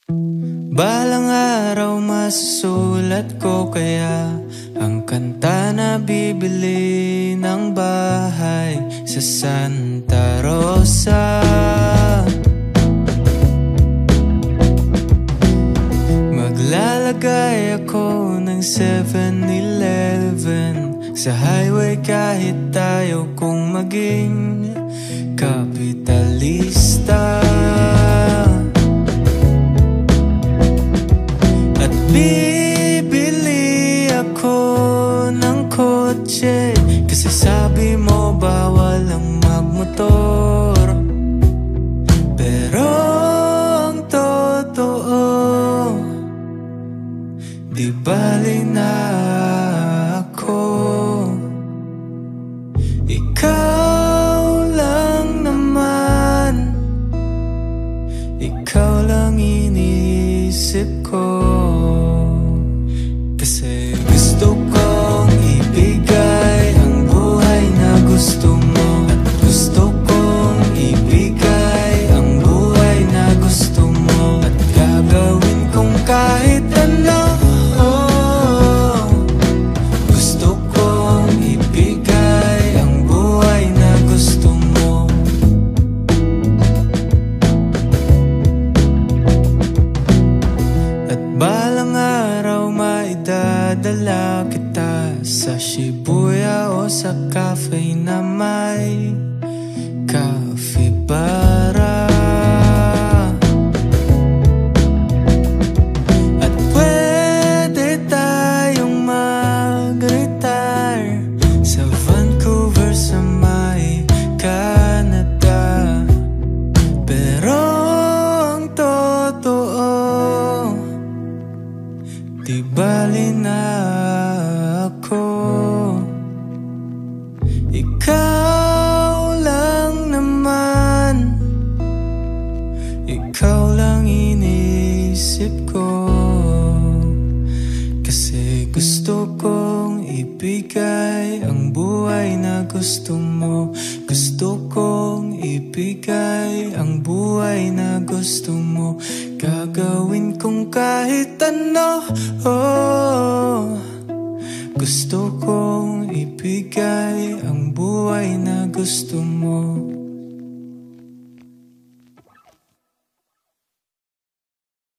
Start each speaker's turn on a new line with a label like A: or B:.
A: Balang araw masusulat ko kaya ang kanta na bibili ng bahay sa Santa Rosa. Maglalagay ako ng 7-Eleven sa highway kahit tayo kong maging kapitalista. At bibili ako ng kotse kasi sabi mo bawal ang magmotor. Pero ang totoo, di bali na ako. Ikaw lang naman, ikaw lang iniisip ko. Kasi gusto kong ibigay ang buhay na gusto mo. At gusto kong ibigay ang buhay na gusto mo. At gagawin kong kahit ano. Gusto kong ibigay ang buhay na gusto mo. At balang araw maidadala kita sa Shibuya o sa cafe na may capybara. At pwede tayong mag-retire sa Vancouver sa may Canada. Pero ang totoo, di bali na ako. Ikaw lang naman, ikaw lang iniisip ko. Kasi gusto kong ibigay ang buhay na gusto mo. Gusto kong ibigay ang buhay na gusto mo. Gagawin kong kahit ano. Gusto kong ibigay ang buhay na gusto mo.